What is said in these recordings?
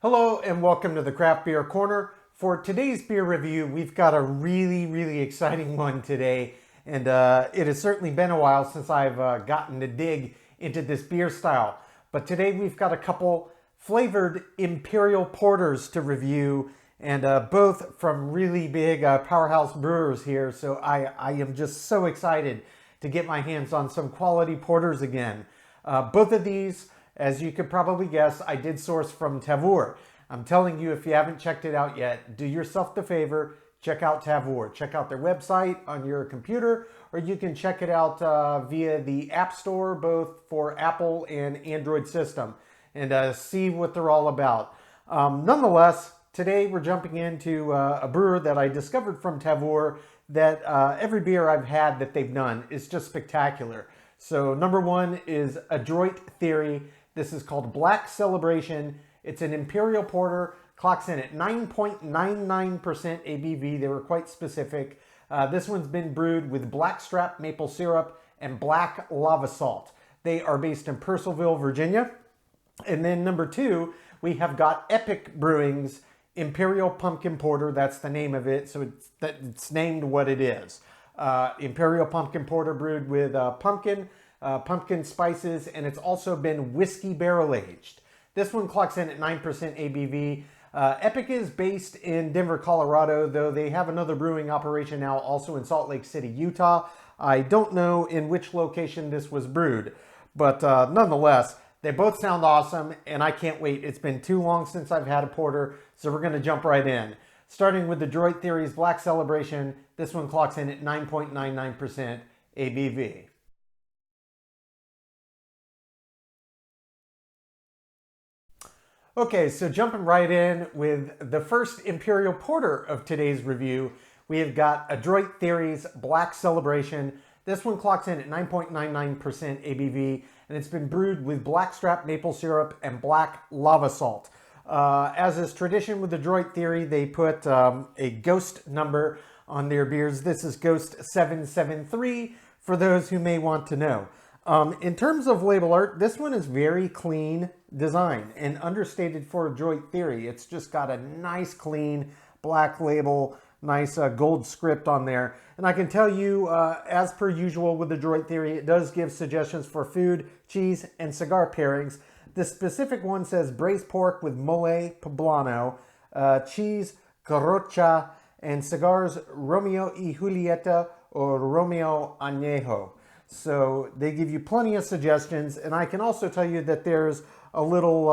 Hello and welcome to the Craft Beer Corner. For today's beer review, we've got a really exciting one today. And it has certainly been a while since I've gotten to dig into this beer style. But today we've got a couple flavored Imperial Porters to review, and both from really big powerhouse brewers here. So I am just so excited to get my hands on some quality porters again. Both of these, as you could probably guess, I did source from Tavour. I'm telling you, if you haven't checked it out yet, do yourself the favor, check out Tavour. Check out their website on your computer, or you can check it out via the App Store, both for Apple and Android system, and see what they're all about. Nonetheless, today we're jumping into a brewer that I discovered from Tavour that every beer I've had that they've done is just spectacular. So number one is Adroit Theory. This is called Black Celebration. It's an Imperial Porter, clocks in at 9.99% ABV. They were quite specific. This one's been brewed with blackstrap maple syrup and black lava salt. They are based in Purcellville, Virginia. And then number two, we have got Epic Brewing's Imperial Pumpkin Porter. That's the name of it, so it's named what it is. Imperial Pumpkin Porter brewed with pumpkin spices, and it's also been whiskey barrel aged. This one clocks in at 9% ABV. Epic is based in Denver, Colorado, though they have another brewing operation now also in Salt Lake City, Utah. I don't know in which location this was brewed, but nonetheless, they both sound awesome, and I can't wait. It's been too long since I've had a porter, so we're going to jump right in. Starting with the Adroit Theory's Black Celebration, this one clocks in at 9.99% ABV. Okay, so jumping right in with the first Imperial Porter of today's review, we have got Adroit Theory's Black Celebration. This one clocks in at 9.99% ABV, and it's been brewed with blackstrap maple syrup and black lava salt. As is tradition with Adroit Theory, they put a ghost number on their beers. This is Ghost 773 for those who may want to know. In terms of label art, this one is very clean design and understated for Adroit Theory. It's just got a nice clean black label, nice gold script on there. And I can tell you, as per usual with Adroit Theory, it does give suggestions for food, cheese, and cigar pairings. The specific one says braised pork with mole poblano, cheese carocha, and cigars Romeo y Julieta or Romeo Añejo. So they give you plenty of suggestions, and I can also tell you that there's a little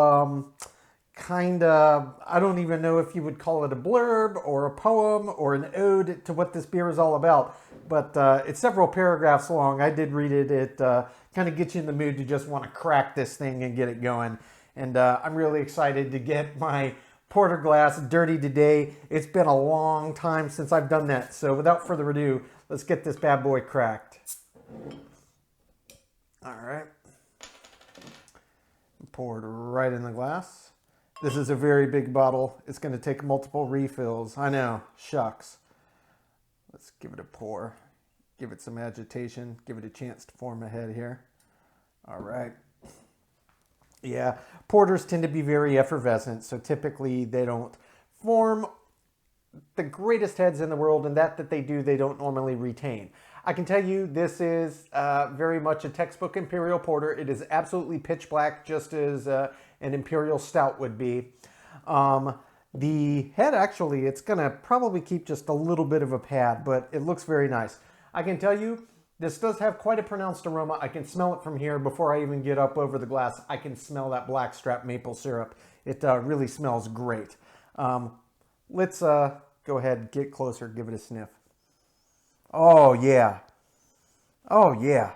I don't even know if you would call it a blurb or a poem or an ode to what this beer is all about, but it's several paragraphs long. I did read it. It kind of gets you in the mood to just want to crack this thing and get it going. And I'm really excited to get my porter glass dirty today. It's been a long time since I've done that. So without further ado, let's get this bad boy cracked. All right. Poured right in the glass. This is a very big bottle. It's going to take multiple refills. I know, shucks. Let's give it a pour. Give it some agitation. Give it a chance to form a head here. All right. Yeah, porters tend to be very effervescent, so typically they don't form the greatest heads in the world, and that they do, they don't normally retain. I can tell you this is very much a textbook Imperial Porter. It is absolutely pitch black, just as an Imperial Stout would be. The head, actually, it's going to probably keep just a little bit of a pad, but it looks very nice. I can tell you, this does have quite a pronounced aroma. I can smell it from here before I even get up over the glass. I can smell that blackstrap maple syrup. It really smells great. Let's go ahead, get closer, give it a sniff. Oh, yeah. Oh, yeah.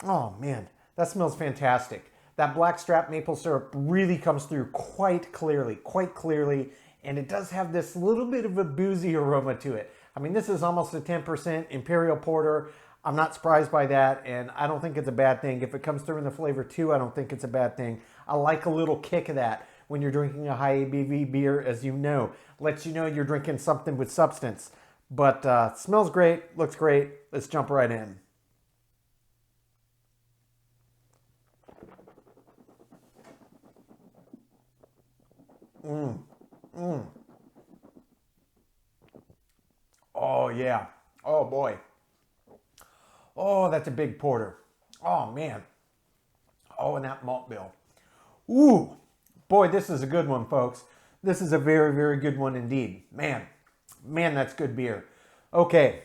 Oh, man. That smells fantastic. That blackstrap maple syrup really comes through quite clearly, and it does have this little bit of a boozy aroma to it. I mean, this is almost a 10% Imperial Porter. I'm not surprised by that, and I don't think it's a bad thing. If it comes through in the flavor too, I don't think it's a bad thing. I like a little kick of that when you're drinking a high ABV beer, as you know. Lets you know you're drinking something with substance. But smells great, looks great. Let's jump right in. Oh, yeah. Oh, boy. Oh, that's a big porter. Oh, man. Oh, and that malt bill. Ooh, boy, this is a good one, folks. This is a very, very good one indeed. Man, that's good beer. Okay,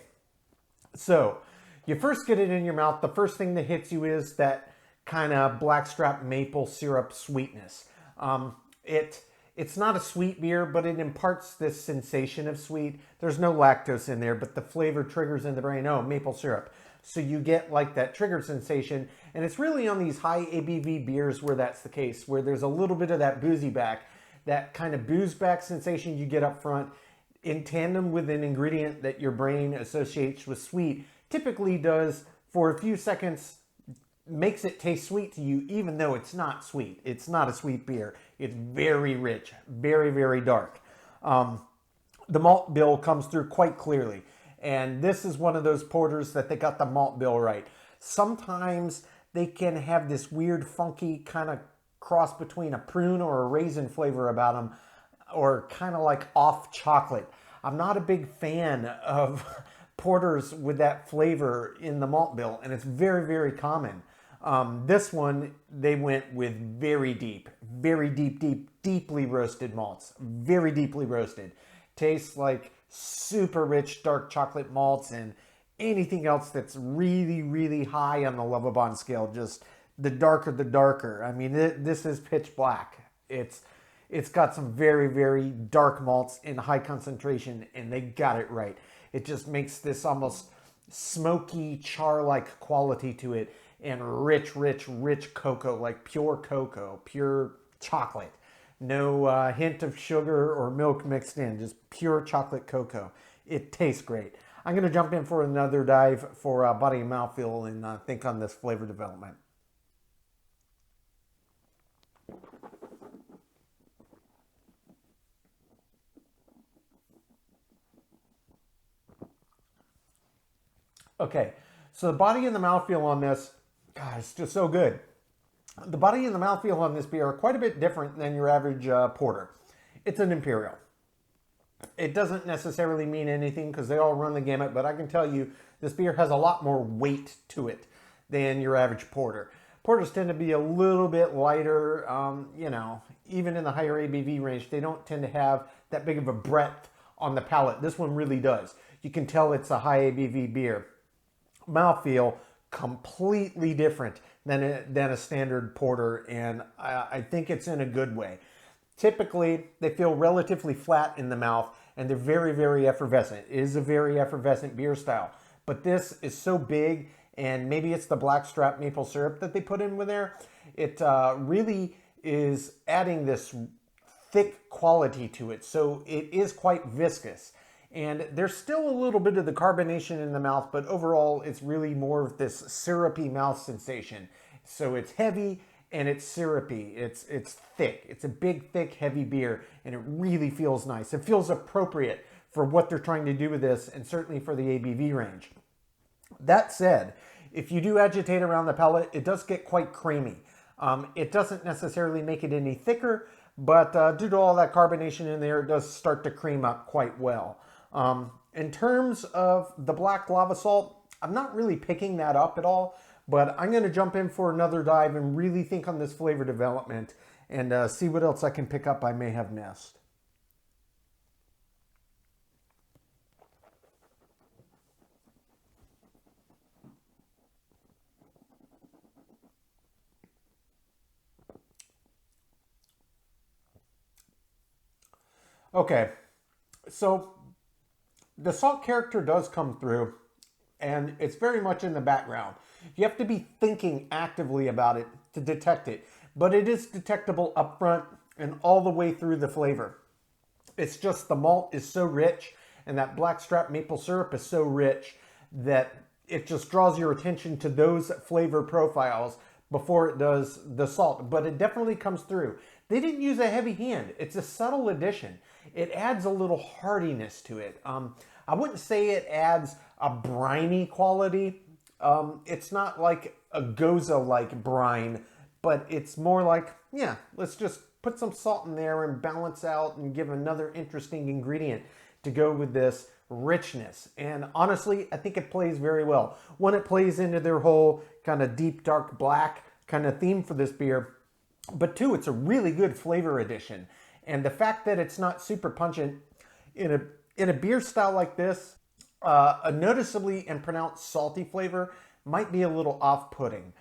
so you first get it in your mouth. The first thing that hits you is that kind of blackstrap maple syrup sweetness. It's not a sweet beer, but it imparts this sensation of sweet. There's no lactose in there, but the flavor triggers in the brain, oh, maple syrup. So you get like that trigger sensation, and it's really on these high ABV beers where that's the case, where there's a little bit of that boozy back, that kind of booze back sensation you get up front in tandem with an ingredient that your brain associates with sweet, typically does for a few seconds, makes it taste sweet to you, even though it's not sweet. It's not a sweet beer. It's very rich, very, very dark. The malt bill comes through quite clearly. And this is one of those porters that they got the malt bill right. Sometimes they can have this weird, funky kind of cross between a prune or a raisin flavor about them, or kind of like off chocolate. I'm not a big fan of porters with that flavor in the malt bill, and it's very, very common. This one, they went with very deep, deeply roasted malts. Very deeply roasted. Tastes like super rich dark chocolate malts and anything else that's really, really high on the Lovabond scale. Just the darker, the darker. I mean, this is pitch black. It's got some very, very dark malts in high concentration, and they got it right. It just makes this almost smoky, char-like quality to it, and rich, rich, rich cocoa, like pure cocoa, pure chocolate. No hint of sugar or milk mixed in, just pure chocolate cocoa. It tastes great. I'm going to jump in for another dive for body and mouthfeel and think on this flavor development. Okay, so the body and the mouthfeel on this, God, it's just so good. The body and the mouthfeel on this beer are quite a bit different than your average porter. It's an Imperial. It doesn't necessarily mean anything because they all run the gamut, but I can tell you this beer has a lot more weight to it than your average porter. Porters tend to be a little bit lighter, even in the higher ABV range, they don't tend to have that big of a breadth on the palate. This one really does. You can tell it's a high ABV beer. Mouthfeel, completely different than a standard porter, and I think it's in a good way. Typically, they feel relatively flat in the mouth, and they're very, very effervescent. It is a very effervescent beer style, but this is so big, and maybe it's the blackstrap maple syrup that they put in with there. It really is adding this thick quality to it, so it is quite viscous. And there's still a little bit of the carbonation in the mouth, but overall it's really more of this syrupy mouth sensation. So it's heavy and it's syrupy. It's thick. It's a big, thick, heavy beer, and it really feels nice. It feels appropriate for what they're trying to do with this, and certainly for the ABV range. That said, if you do agitate around the palate, it does get quite creamy. It doesn't necessarily make it any thicker, but due to all that carbonation in there, it does start to cream up quite well. In terms of the black lava salt, I'm not really picking that up at all, but I'm going to jump in for another dive and really think on this flavor development and see what else I can pick up I may have missed. Okay, so the salt character does come through, and it's very much in the background. You have to be thinking actively about it to detect it, but it is detectable up front and all the way through the flavor. It's just the malt is so rich, and that blackstrap maple syrup is so rich that it just draws your attention to those flavor profiles before it does the salt, but it definitely comes through. They didn't use a heavy hand. It's a subtle addition. It adds a little hardiness to it. I wouldn't say it adds a briny quality. It's not like a Goza-like brine, but it's more like, yeah, let's just put some salt in there and balance out and give another interesting ingredient to go with this richness. And honestly, I think it plays very well. One, it plays into their whole kind of deep, dark black kind of theme for this beer. But two, it's a really good flavor addition. And the fact that it's not super pungent in a beer style like this, a noticeably and pronounced salty flavor might be a little off-putting,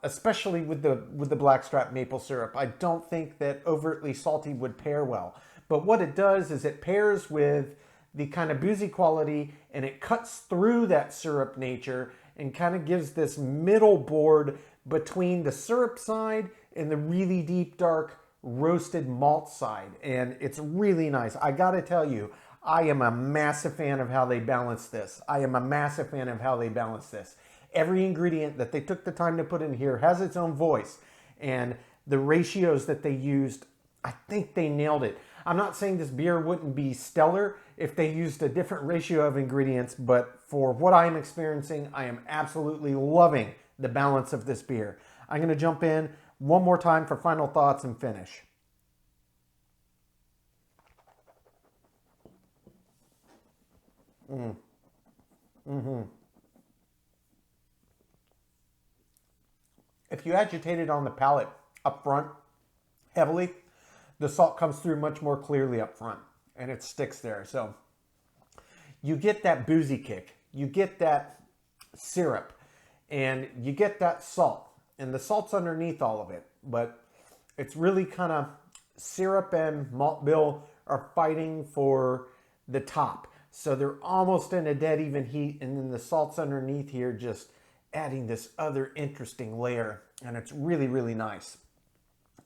especially with the blackstrap maple syrup. I don't think that overtly salty would pair well. But what it does is it pairs with the kind of boozy quality, and it cuts through that syrup nature and kind of gives this middle board between the syrup side and the really deep, dark roasted malt side. And it's really nice. I gotta tell you, I am a massive fan of how they balance this. Every ingredient that they took the time to put in here has its own voice. And the ratios that they used, I think they nailed it. I'm not saying this beer wouldn't be stellar if they used a different ratio of ingredients, but for what I'm experiencing, I am absolutely loving the balance of this beer. I'm going to jump in one more time for final thoughts and finish. If you agitate it on the palate up front heavily, the salt comes through much more clearly up front and it sticks there. So you get that boozy kick, you get that syrup, and you get that salt. And the salt's underneath all of it, but it's really kind of syrup and malt bill are fighting for the top. So they're almost in a dead even heat, and then the salt's underneath here just adding this other interesting layer, and it's really, really nice.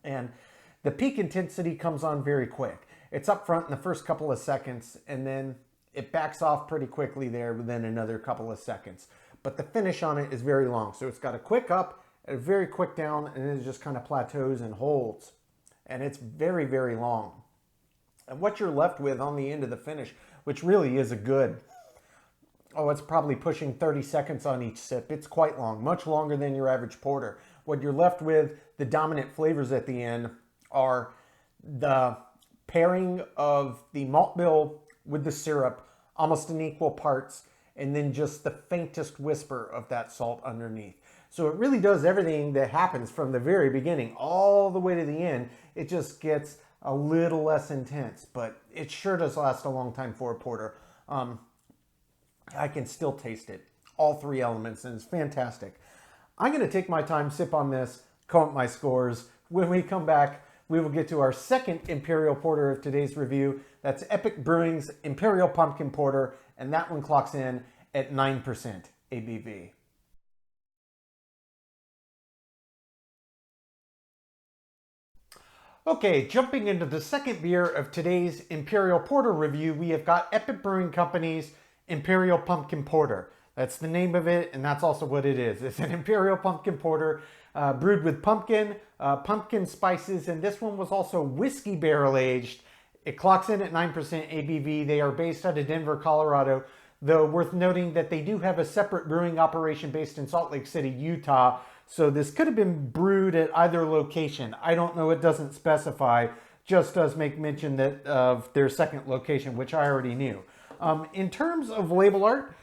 And the peak intensity comes on very quick. It's up front in the first couple of seconds, and then it backs off pretty quickly there within another couple of seconds. But the finish on it is very long. So it's got a quick up, a very quick down, and then it just kind of plateaus and holds. And it's very, very long. And what you're left with on the end of the finish, which really is a good, it's probably pushing 30 seconds on each sip. It's quite long, much longer than your average porter. What you're left with, the dominant flavors at the end, are the pairing of the malt bill with the syrup almost in equal parts, and then just the faintest whisper of that salt underneath. So it really does everything that happens from the very beginning all the way to the end. It just gets a little less intense, but it sure does last a long time for a porter. I can still taste it, all three elements, and it's fantastic. I'm going to take my time, sip on this, count my scores. When we come back, we will get to our second Imperial Porter of today's review. That's Epic Brewing's Imperial Pumpkin Porter, and that one clocks in at 9% ABV. Okay, jumping into the second beer of today's Imperial Porter review, we have got Epic Brewing Company's Imperial Pumpkin Porter. That's the name of it, and that's also what it is. It's an Imperial Pumpkin Porter brewed with pumpkin spices, and this one was also whiskey barrel aged. It clocks in at 9% ABV. They are based out of Denver, Colorado, though worth noting that they do have a separate brewing operation based in Salt Lake City, Utah. So this could have been brewed at either location. I don't know, it doesn't specify, just does make mention that of their second location, which I already knew. In terms of label art,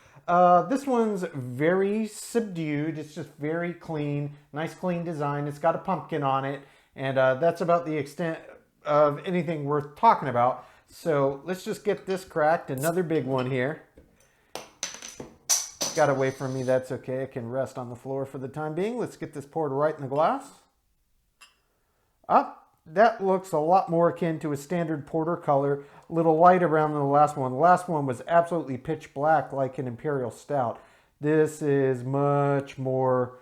this one's very subdued. It's just very clean, nice clean design. It's got a pumpkin on it, and that's about the extent of anything worth talking about. So let's just get this cracked. Another big one here. Got away from me, that's okay. I can rest on the floor for the time being. Let's get this poured right in the glass. That looks a lot more akin to a standard porter color, a little light around than the last one. The last one was absolutely pitch black like an Imperial Stout. This is much more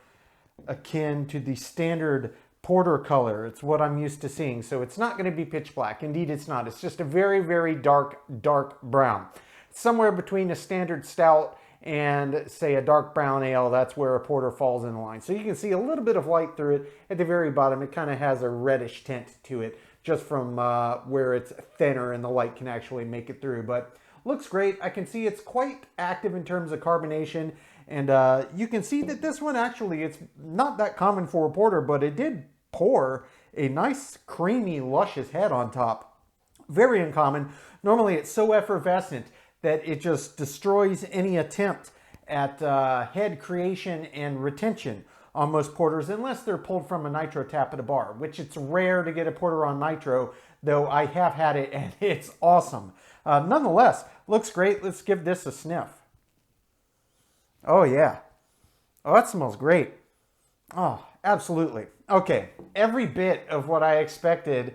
akin to the standard porter color. It's what I'm used to seeing. So it's not going to be pitch black. Indeed, it's not. It's just a very, very dark brown. Somewhere between a standard stout and say a dark brown ale. That's where a porter falls in the line. So you can see a little bit of light through it. At the very bottom, it kind of has a reddish tint to it, just from where it's thinner and the light can actually make it through. But looks great. I can see it's quite active in terms of carbonation. And you can see that this one actually, it's not that common for a porter, but it did pour a nice, creamy, luscious head on top. Very uncommon. Normally it's so effervescent that it just destroys any attempt at head creation and retention on most porters, unless they're pulled from a nitro tap at a bar, which it's rare to get a porter on nitro, though I have had it and it's awesome. Nonetheless, looks great. Let's give this a sniff. Oh yeah. Oh, that smells great. Oh, absolutely. Okay, every bit of what I expected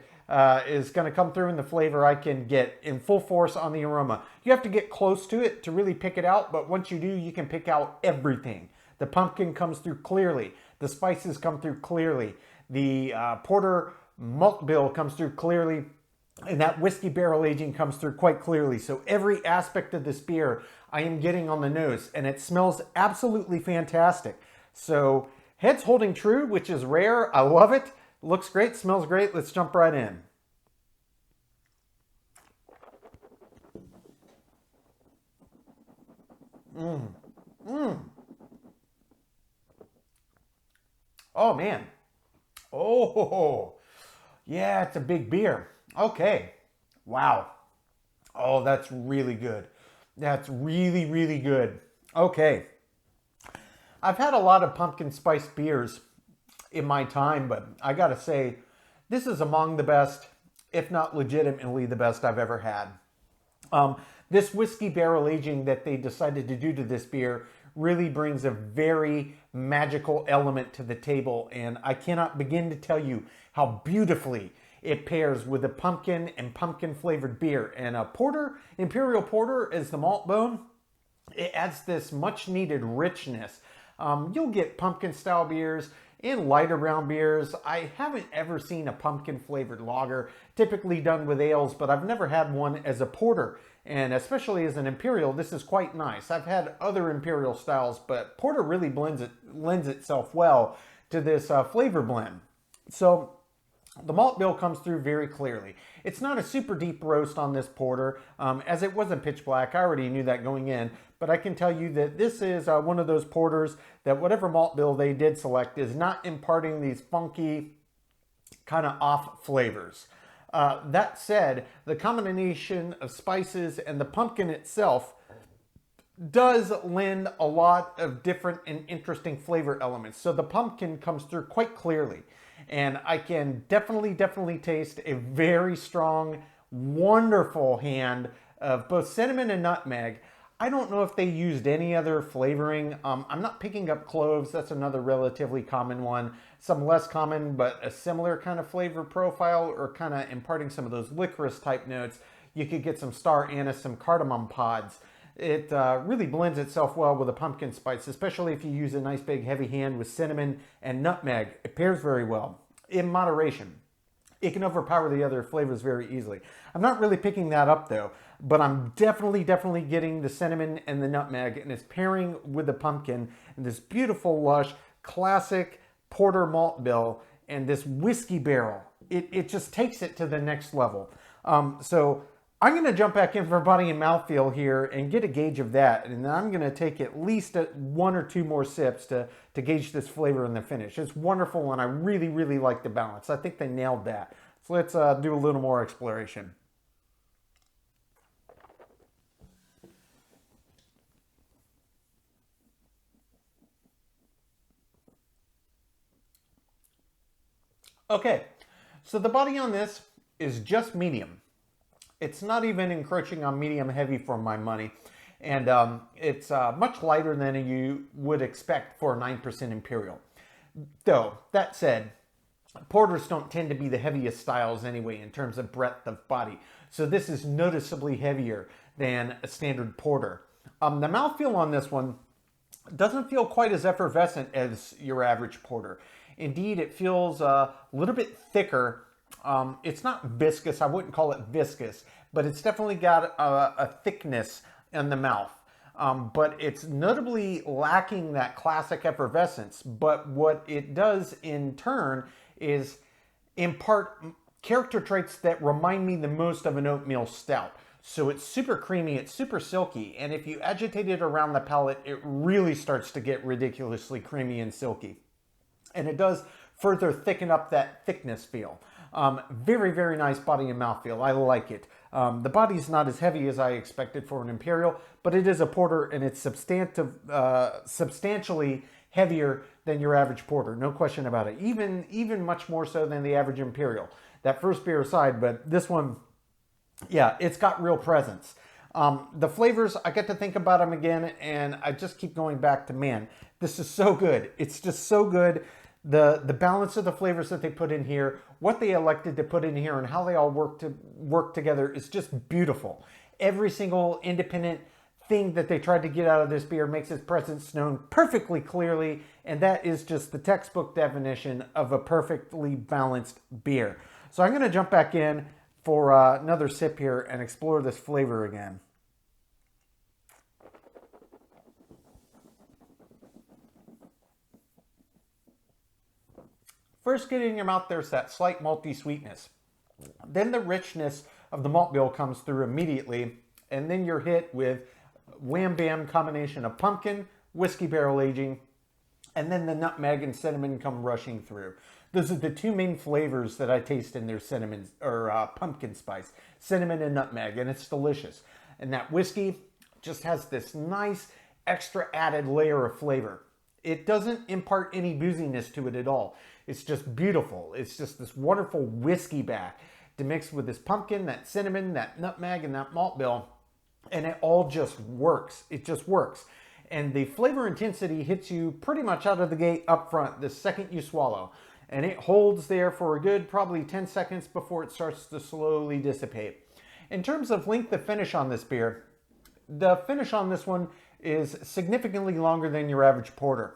is going to come through in the flavor I can get in full force on the aroma. You have to get close to it to really pick it out, but once you do, you can pick out everything. The pumpkin comes through clearly. The spices come through clearly. The porter malt bill comes through clearly. And that whiskey barrel aging comes through quite clearly. So every aspect of this beer I am getting on the nose, and it smells absolutely fantastic. So head's holding true, which is rare. I love it. Looks great, smells great. Let's jump right in. Oh man. Oh, yeah, it's a big beer. Okay. Wow. Oh, that's really good. That's really, really good. Okay. I've had a lot of pumpkin spice beers in my time, but I gotta say, this is among the best, if not legitimately the best I've ever had. This whiskey barrel aging that they decided to do to this beer really brings a very magical element to the table, and I cannot begin to tell you how beautifully it pairs with a pumpkin and pumpkin flavored beer. And a porter, Imperial Porter, as the malt bone, it adds this much needed richness. You'll get pumpkin style beers in lighter brown beers. I haven't ever seen a pumpkin flavored lager, typically done with ales, but I've never had one as a porter. And especially as an Imperial, this is quite nice. I've had other Imperial styles, but porter really lends itself well to this flavor blend. So the malt bill comes through very clearly. It's not a super deep roast on this porter, as it wasn't pitch black. I already knew that going in, but I can tell you that this is one of those porters that whatever malt bill they did select is not imparting these funky, kind of off flavors. That said, the combination of spices and the pumpkin itself does lend a lot of different and interesting flavor elements. So the pumpkin comes through quite clearly. And I can definitely taste a very strong, wonderful hand of both cinnamon and nutmeg. I don't know if they used any other flavoring. I'm not picking up cloves. That's another relatively common one. Some less common, but a similar kind of flavor profile, or kind of imparting some of those licorice type notes. You could get some star anise, some cardamom pods. It really blends itself well with a pumpkin spice, especially if you use a nice big heavy hand with cinnamon and nutmeg. It pairs very well in moderation. It can overpower the other flavors very easily. I'm not really picking that up though, but I'm definitely getting the cinnamon and the nutmeg, and it's pairing with the pumpkin and this beautiful, lush, classic porter malt bill and this whiskey barrel. It just takes it to the next level. So I'm going to jump back in for body and mouthfeel here and get a gauge of that. And then I'm going to take at least one or two more sips to gauge this flavor in the finish. It's wonderful, and I really like the balance. I think they nailed that. So let's do a little more exploration. Okay, so the body on this is just medium. It's not even encroaching on medium heavy for my money. And it's much lighter than you would expect for a 9% Imperial. Though, that said, porters don't tend to be the heaviest styles anyway in terms of breadth of body. So this is noticeably heavier than a standard porter. The mouthfeel on this one doesn't feel quite as effervescent as your average porter. Indeed, it feels a little bit thicker. It's not viscous. I wouldn't call it viscous, but it's definitely got a thickness in the mouth. But it's notably lacking that classic effervescence. But what it does in turn is impart character traits that remind me the most of an oatmeal stout. So it's super creamy, it's super silky, and if you agitate it around the palate, it really starts to get ridiculously creamy and silky. And it does further thicken up that thickness feel. Very, very nice body and mouthfeel. I like it. The body's not as heavy as I expected for an Imperial, but it is a porter and it's substantially heavier than your average porter. No question about it. Even much more so than the average Imperial. That first beer aside, but this one, yeah, it's got real presence. The flavors, I get to think about them again, and I just keep going back to, man, this is so good. It's just so good. The balance of the flavors that they put in here, what they elected to put in here, and how they all work together is just beautiful. Every single independent thing that they tried to get out of this beer makes its presence known perfectly clearly, and that is just the textbook definition of a perfectly balanced beer. So I'm going to jump back in for another sip here and explore this flavor again. First, getting in your mouth, there's that slight malty sweetness. Then the richness of the malt bill comes through immediately, and then you're hit with wham bam combination of pumpkin, whiskey barrel aging, and then the nutmeg and cinnamon come rushing through. Those are the two main flavors that I taste in their cinnamon or pumpkin spice, cinnamon and nutmeg, and it's delicious. And that whiskey just has this nice extra added layer of flavor. It doesn't impart any booziness to it at all. It's just beautiful. It's just this wonderful whiskey back to mix with this pumpkin, that cinnamon, that nutmeg, and that malt bill. And it all just works. It just works. And the flavor intensity hits you pretty much out of the gate up front the second you swallow. And it holds there for a good probably 10 seconds before it starts to slowly dissipate. In terms of length of finish on this beer, the finish on this one is significantly longer than your average porter.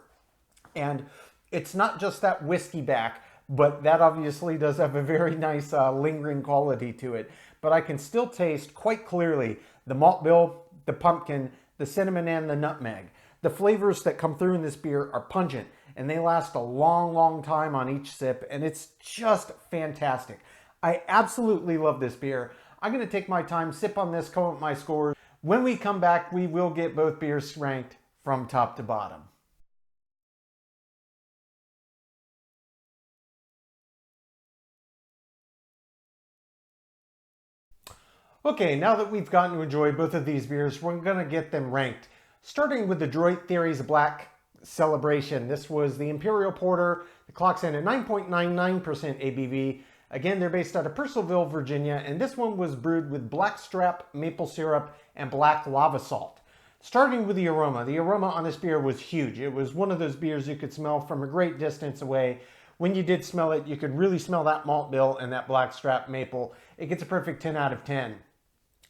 And it's not just that whiskey back, but that obviously does have a very nice lingering quality to it. But I can still taste quite clearly the malt bill, the pumpkin, the cinnamon, and the nutmeg. The flavors that come through in this beer are pungent, and they last a long, long time on each sip, and it's just fantastic. I absolutely love this beer. I'm going to take my time, sip on this, come up with my scores. When we come back, we will get both beers ranked from top to bottom. Okay, now that we've gotten to enjoy both of these beers, we're going to get them ranked. Starting with Adroit Theory's Black Celebration. This was the Imperial Porter. The clock's in at 9.99% ABV. Again, they're based out of Purcellville, Virginia, and this one was brewed with blackstrap, maple syrup, and black lava salt. Starting with the aroma on this beer was huge. It was one of those beers you could smell from a great distance away. When you did smell it, you could really smell that malt bill and that blackstrap maple. It gets a perfect 10 out of 10.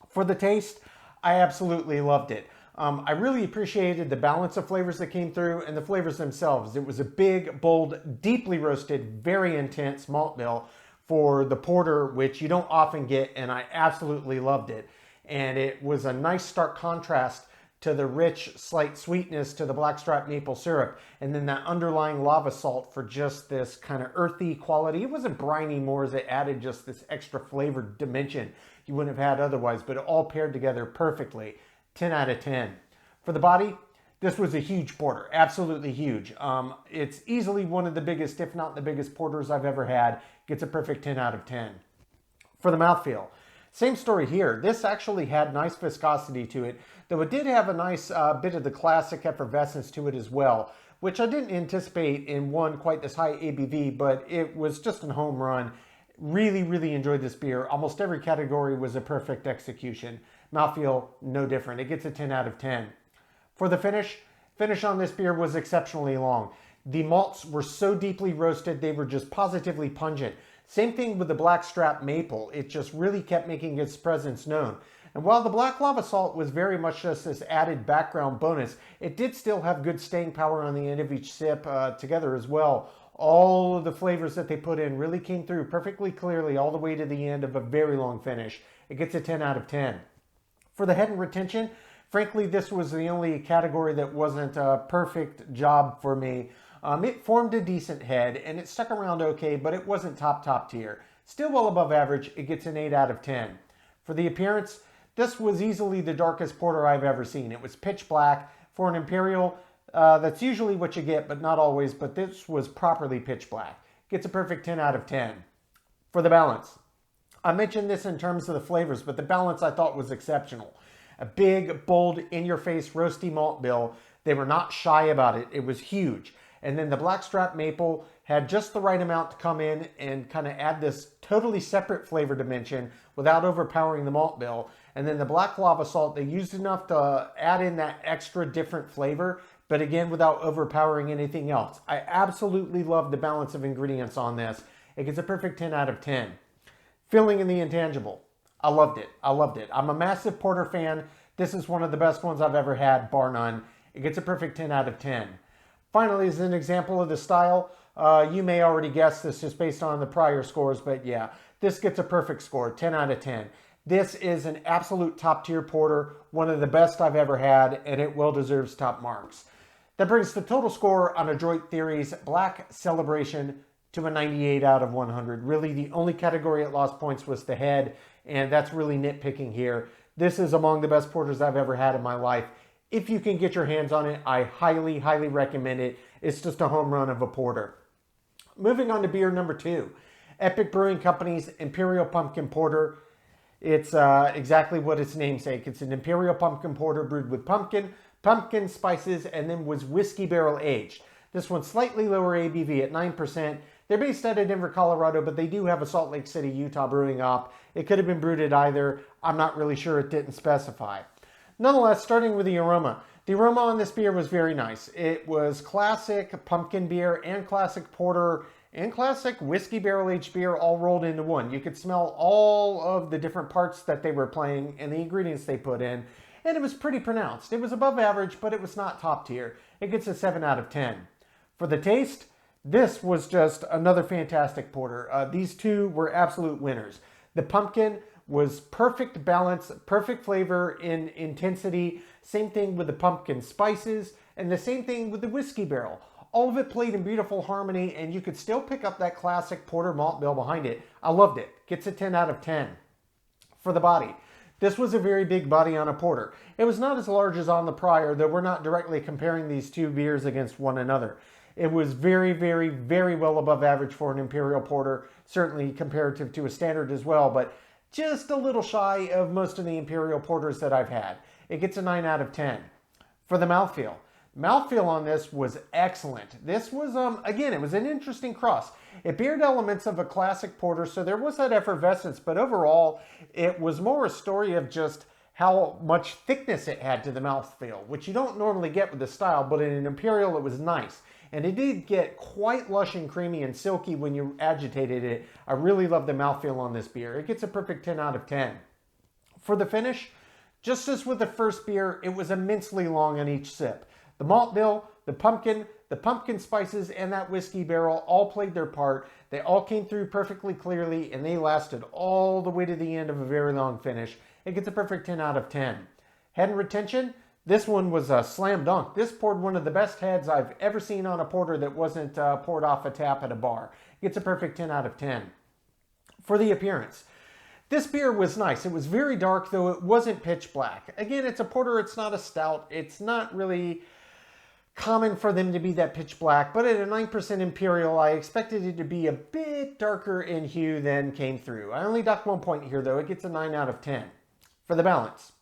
For the taste, I absolutely loved it. I really appreciated the balance of flavors that came through and the flavors themselves. It was a big, bold, deeply roasted, very intense malt bill for the porter, which you don't often get, and I absolutely loved it. And it was a nice stark contrast to the rich, slight sweetness to the blackstrap maple syrup, and then that underlying lava salt for just this kind of earthy quality. It wasn't briny more as it added just this extra flavored dimension you wouldn't have had otherwise, but it all paired together perfectly. 10 out of 10. For the body, this was a huge porter, absolutely huge. It's easily one of the biggest, if not the biggest porters I've ever had. Gets a perfect 10 out of 10. For the mouthfeel, same story here. This actually had nice viscosity to it, though it did have a nice bit of the classic effervescence to it as well, which I didn't anticipate in one quite this high ABV, but it was just a home run. Really, really enjoyed this beer. Almost every category was a perfect execution. Mouthfeel, no different. It gets a 10 out of 10. For the finish on this beer was exceptionally long. The malts were so deeply roasted, they were just positively pungent. Same thing with the blackstrap maple. It just really kept making its presence known. And while the black lava salt was very much just this added background bonus, it did still have good staying power on the end of each sip together as well. All of the flavors that they put in really came through perfectly clearly all the way to the end of a very long finish. It gets a 10 out of 10. For the head and retention, frankly, this was the only category that wasn't a perfect job for me. It formed a decent head and it stuck around okay, but it wasn't top tier. Still well above average, it gets an 8 out of 10. For the appearance, this was easily the darkest porter I've ever seen. It was pitch black. For an Imperial, that's usually what you get, but not always, but this was properly pitch black. gets a perfect 10 out of 10. For the balance, I mentioned this in terms of the flavors, but the balance I thought was exceptional. A big, bold, in-your-face, roasty malt bill. They were not shy about it. It was huge. And then the blackstrap maple had just the right amount to come in and kind of add this totally separate flavor dimension without overpowering the malt bill. And then the black lava salt, they used enough to add in that extra different flavor, but again, without overpowering anything else. I absolutely love the balance of ingredients on this. It gets a perfect 10 out of 10. Filling in the intangible. I loved it. I loved it. I'm a massive porter fan. This is one of the best ones I've ever had, bar none. It gets a perfect 10 out of 10. Finally, as an example of the style, you may already guess this just based on the prior scores, but yeah, this gets a perfect score, 10 out of 10. This is an absolute top tier porter, one of the best I've ever had, and it well deserves top marks. That brings the total score on Adroit Theory's Black Celebration to a 98 out of 100. Really, the only category it lost points was the head, and that's really nitpicking here. This is among the best porters I've ever had in my life. If you can get your hands on it, I highly, highly recommend it. It's just a home run of a porter. Moving on to beer number 2. Epic Brewing Company's Imperial Pumpkin Porter. It's exactly what its namesake. It's an Imperial Pumpkin Porter brewed with pumpkin spices, and then was whiskey barrel aged. This one's slightly lower ABV at 9%. They're based out of Denver, Colorado, but they do have a Salt Lake City, Utah brewing op. It could have been brewed at either. I'm not really sure, it didn't specify. Nonetheless, starting with the aroma. The aroma on this beer was very nice. It was classic pumpkin beer and classic porter and classic whiskey barrel aged beer all rolled into one. You could smell all of the different parts that they were playing and the ingredients they put in, and it was pretty pronounced. It was above average, but it was not top tier. It gets a 7 out of 10. For the taste, this was just another fantastic porter. These two were absolute winners. The pumpkin was perfect balance, perfect flavor in intensity. Same thing with the pumpkin spices, and the same thing with the whiskey barrel. All of it played in beautiful harmony, and you could still pick up that classic porter malt bill behind it. I loved it. Gets a 10 out of 10. For the body, this was a very big body on a porter. It was not as large as on the prior, though we're not directly comparing these two beers against one another. It was very, very, very well above average for an Imperial Porter, certainly comparative to a standard as well, but just a little shy of most of the Imperial Porters that I've had. It gets a 9 out of 10. For the mouthfeel. Mouthfeel on this was excellent. This was, again, it was an interesting cross. It beared elements of a classic porter, so there was that effervescence, but overall, it was more a story of just how much thickness it had to the mouthfeel, which you don't normally get with this style, but in an Imperial, it was nice. And it did get quite lush and creamy and silky when you agitated it. I really love the mouthfeel on this beer. It gets a perfect 10 out of 10. For the finish, just as with the first beer, it was immensely long on each sip. The malt bill, the pumpkin spices, and that whiskey barrel all played their part. They all came through perfectly clearly, and they lasted all the way to the end of a very long finish. It gets a perfect 10 out of 10. Head and retention, this one was a slam dunk. This poured one of the best heads I've ever seen on a porter that wasn't poured off a tap at a bar. It gets a perfect 10 out of 10. For the appearance, this beer was nice. It was very dark, though it wasn't pitch black. Again, it's a porter, it's not a stout. It's not really common for them to be that pitch black, but at a 9% Imperial, I expected it to be a bit darker in hue than came through. I only docked 1 point here, though. It gets a 9 out of 10. For the balance,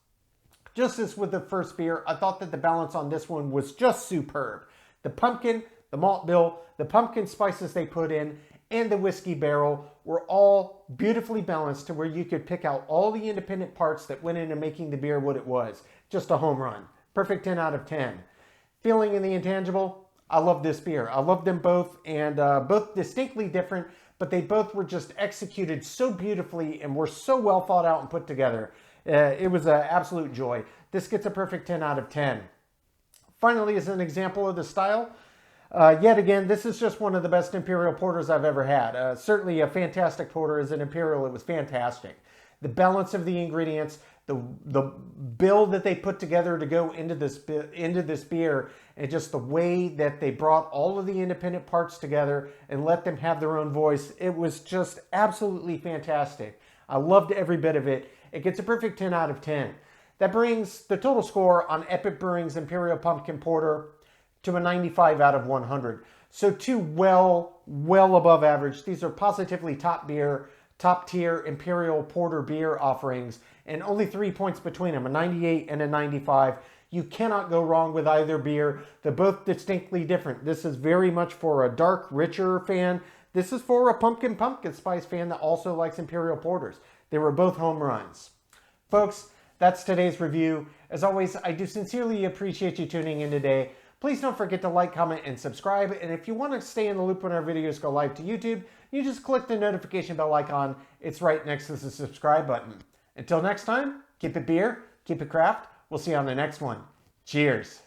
just as with the first beer, I thought that the balance on this one was just superb. The pumpkin, the malt bill, the pumpkin spices they put in, and the whiskey barrel were all beautifully balanced to where you could pick out all the independent parts that went into making the beer what it was. Just a home run. Perfect 10 out of 10. Feeling in the intangible, I love this beer. I love them both, and both distinctly different, but they both were just executed so beautifully and were so well thought out and put together. It was an absolute joy. This gets a perfect 10 out of 10. Finally, as an example of the style, yet again, this is just one of the best Imperial Porters I've ever had. Certainly a fantastic porter. As an Imperial, it was fantastic. The balance of the ingredients, the bill that they put together to go into this beer, and just the way that they brought all of the independent parts together and let them have their own voice. It was just absolutely fantastic. I loved every bit of it. It gets a perfect 10 out of 10. That brings the total score on Epic Brewing's Imperial Pumpkin Porter to a 95 out of 100. So two well well above average. These are positively top tier Imperial Porter beer offerings, and only 3 points between them, a 98 and a 95. You cannot go wrong with either beer. They're both distinctly different. This is very much for a dark, richer fan. This is for a pumpkin spice fan that also likes Imperial Porters. They were both home runs. Folks, that's today's review. As always, I do sincerely appreciate you tuning in today. Please don't forget to like, comment, and subscribe. And if you want to stay in the loop when our videos go live to YouTube, you just click the notification bell icon. It's right next to the subscribe button. Until next time, keep it beer, keep it craft. We'll see you on the next one. Cheers.